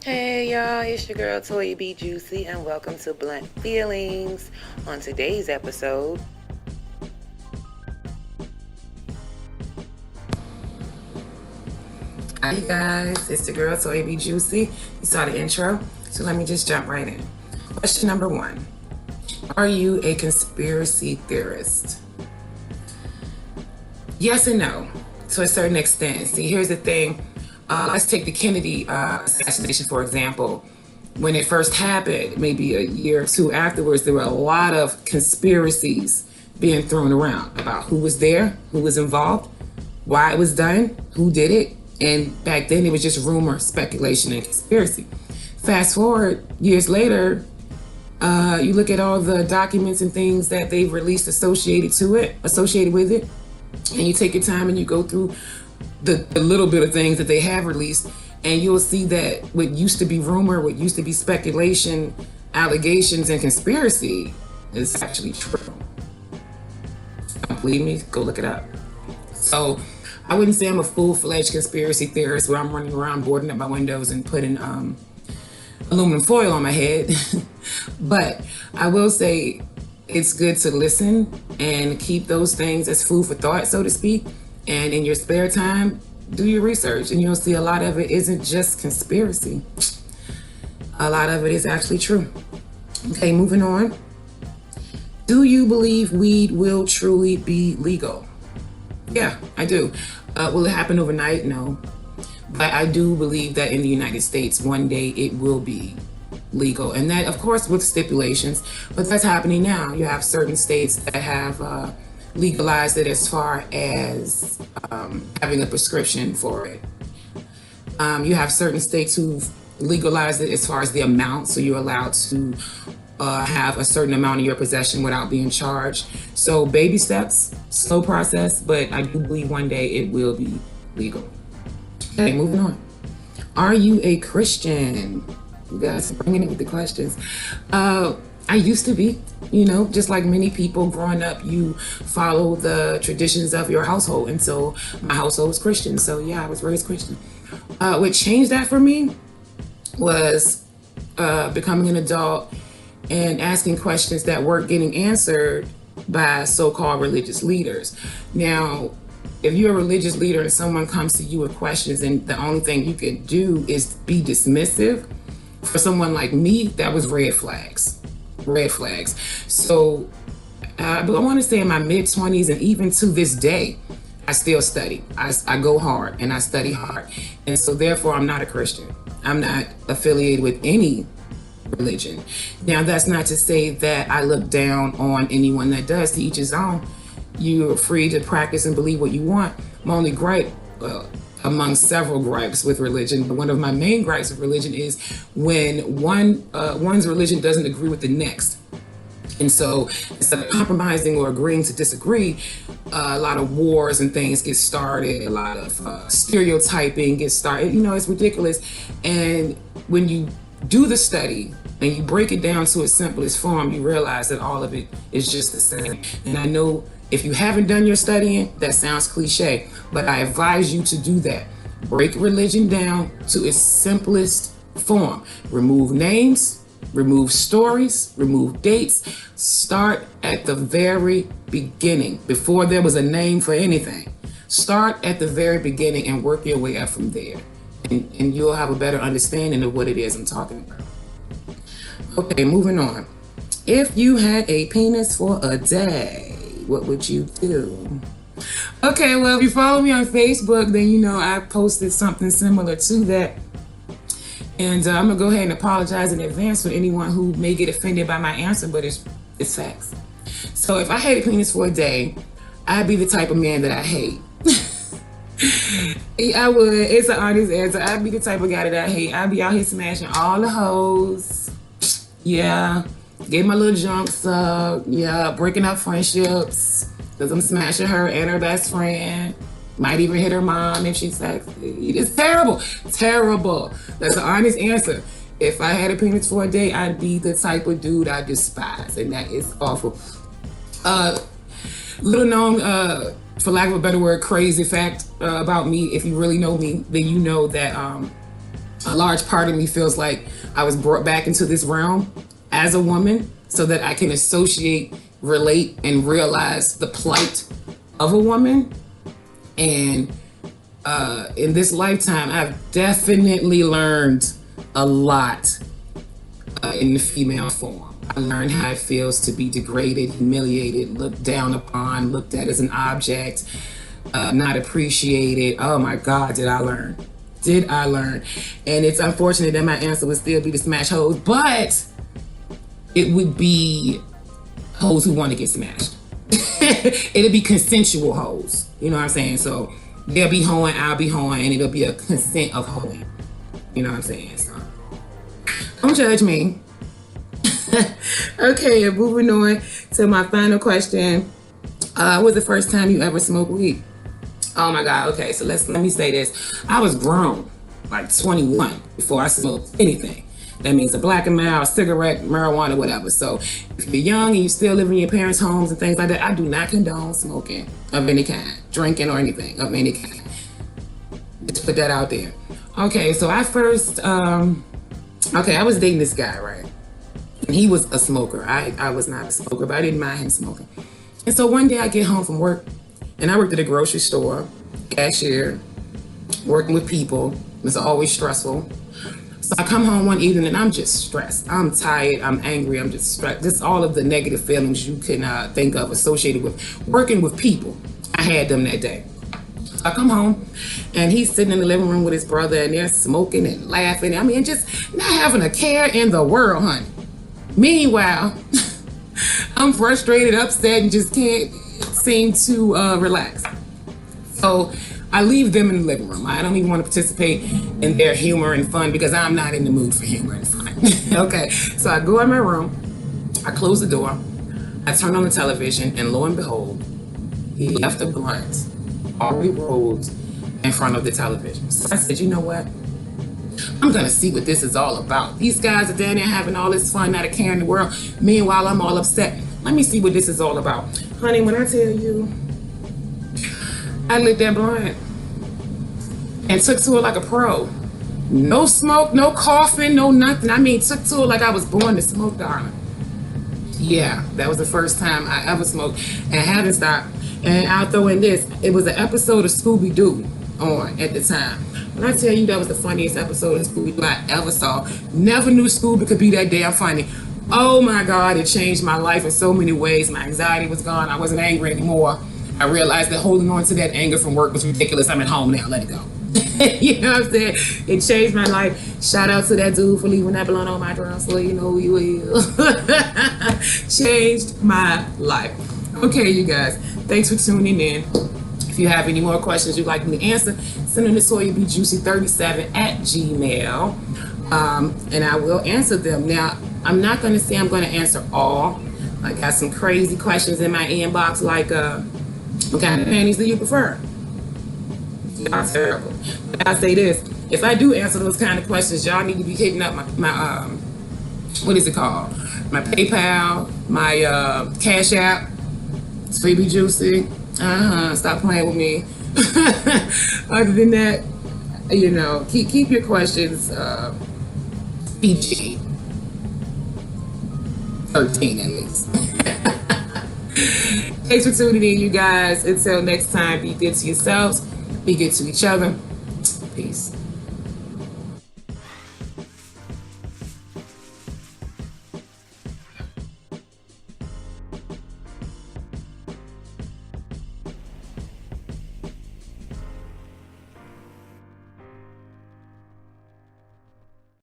Hey y'all, it's your girl ToyaBJuicy and welcome to Blunt Feelings. On today's episode, Hi guys, it's the girl ToyaBJuicy. You saw the intro, so let me just jump right in. Question number 1. Are you a conspiracy theorist? Yes and no, to a certain extent. See, here's the thing. Let's take the Kennedy assassination, for example. When it first happened, maybe a year or two afterwards, there were a lot of conspiracies being thrown around about who was there, who was involved, why it was done, who did it. And back then it was just rumor, speculation, and conspiracy. Fast forward years later, you look at all the documents and things that they've released associated with it, and you take your time and you go through the little bit of things that they have released, and you'll see that what used to be rumor, what used to be speculation, allegations, and conspiracy is actually true. Don't believe me? Go look it up. So I wouldn't say I'm a full-fledged conspiracy theorist where I'm running around boarding up my windows and putting aluminum foil on my head. But I will say it's good to listen and keep those things as food for thought, so to speak. And in your spare time, do your research, and you'll see a lot of it isn't just conspiracy. A lot of it is actually true. Okay, moving on. Do you believe weed will truly be legal? Yeah, I do. Will it happen overnight? No. But I do believe that in the United States, one day it will be legal. And that, of course, with stipulations, but that's happening now. You have certain states that have legalized it as far as having a prescription for it. You have certain states who've legalized it as far as the amount, so you're allowed to have a certain amount in your possession without being charged. So baby steps, slow process, but I do believe one day it will be legal. Okay, moving on. Are you a Christian? You guys are bringing it with the questions. I used to be, just like many people growing up, you follow the traditions of your household. And so my household was Christian. So yeah, I was raised Christian. What changed that for me was becoming an adult and asking questions that weren't getting answered by so-called religious leaders. Now, if you're a religious leader and someone comes to you with questions and the only thing you can do is be dismissive, for someone like me, that was red flags. So I want to say in my mid-20s and even to this day, I still study. I go hard and I study hard. And so therefore, I'm not a Christian. I'm not affiliated with any religion. Now, that's not to say that I look down on anyone that does. To each his own. You're free to practice and believe what you want. My only gripe, among several gripes with religion, but one of my main gripes with religion is when one's religion doesn't agree with the next. And so instead of compromising or agreeing to disagree, a lot of wars and things get started, a lot of stereotyping gets started. It's ridiculous. And when you do the study and you break it down to its simplest form, you realize that all of it is just the same. And I know if you haven't done your studying, that sounds cliche, but I advise you to do that. Break religion down to its simplest form. Remove names, remove stories, remove dates. Start at the very beginning, before there was a name for anything. Start at the very beginning and work your way up from there. And you'll have a better understanding of what it is I'm talking about. Okay, moving on. If you had a penis for a day, what would you do? Okay, well, if you follow me on Facebook, then I posted something similar to that. And I'm going to go ahead and apologize in advance for anyone who may get offended by my answer, but it's facts. So if I had a penis for a day, I'd be the type of man that I hate. I would. It's an honest answer. I'd be the type of guy that I hate. I'd be out here smashing all the hoes. Yeah. Get my little jumps up. Yeah. Breaking up friendships. Because I'm smashing her and her best friend. Might even hit her mom if she's sexy. It's terrible. Terrible. That's an honest answer. If I had a penis for a day, I'd be the type of dude I despise. And that is awful. Little known, for lack of a better word, crazy fact about me. If you really know me, then you know that A large part of me feels like I was brought back into this realm as a woman so that I can associate, relate, and realize the plight of a woman. And in this lifetime, I've definitely learned a lot in the female form. I learned how it feels to be degraded, humiliated, looked down upon, looked at as an object, not appreciated. Oh my God, did I learn? Did I learn? And it's unfortunate that my answer would still be to smash hoes, but it would be hoes who want to get smashed. It'll be consensual hoes. You know what I'm saying? So they'll be hoeing, I'll be hoeing, and it'll be a consent of hoeing. You know what I'm saying? So don't judge me. Okay, moving on to my final question. When was the first time you ever smoked weed? Oh my God, okay, so let me say this. I was grown, like 21, before I smoked anything. That means a black and mild, cigarette, marijuana, whatever. So if you're young and you still live in your parents' homes and things like that, I do not condone smoking of any kind, drinking or anything of any kind. Just put that out there. Okay, so I first, I was dating this guy, right? And he was a smoker. I was not a smoker, but I didn't mind him smoking. And so one day I get home from work, and I worked at a grocery store, cashier, working with people. It was always stressful. So I come home one evening and I'm just stressed. I'm tired, I'm angry, I'm just stressed. Just all of the negative feelings you can think of associated with working with people. I had them that day. I come home and he's sitting in the living room with his brother and they're smoking and laughing. I mean, just not having a care in the world, honey. Meanwhile, I'm frustrated, upset, and just can't seem to relax. So I leave them in the living room. I don't even want to participate in their humor and fun because I'm not in the mood for humor and fun. Okay, so I go in my room, I close the door, I turn on the television, and lo and behold, he left a blunt already rolled in front of the television. So I said, you know what? I'm gonna see what this is all about. These guys are down there having all this fun, not a care in the world. Meanwhile, I'm all upset. Let me see what this is all about. Honey, when I tell you, I lit that blunt and took to it like a pro. No smoke, no coughing, no nothing. I mean, took to it like I was born to smoke, darling. Yeah, that was the first time I ever smoked and haven't stopped. And I'll throw in this. It was an episode of Scooby-Doo on at the time. When I tell you that was the funniest episode of Scooby-Doo I ever saw. Never knew Scooby could be that damn funny. Oh my God, it changed my life in so many ways. My anxiety was gone. I wasn't angry anymore. I realized that holding on to that anger from work was ridiculous. I'm at home now, let it go. You know what I'm saying? It changed my life. Shout out to that dude for leaving that blunt on my drum so you know who you will. Changed my life. Okay, you guys, thanks for tuning in. If you have any more questions you'd like me to answer, send them to ToyaBJuicy37 at gmail. And I will answer them. Now, I'm not going to say I'm going to answer all. I got some crazy questions in my inbox like, what kind of panties do you prefer? Y'all terrible. But I say this, if I do answer those kind of questions, y'all need to be hitting up my what is it called? My PayPal, my CashApp, ToyaBJuicy. Stop playing with me. Other than that, you know, keep your questions PG. 13 at least. Thanks for tuning in, you guys. Until next time, be good to yourselves, be good to each other. Peace.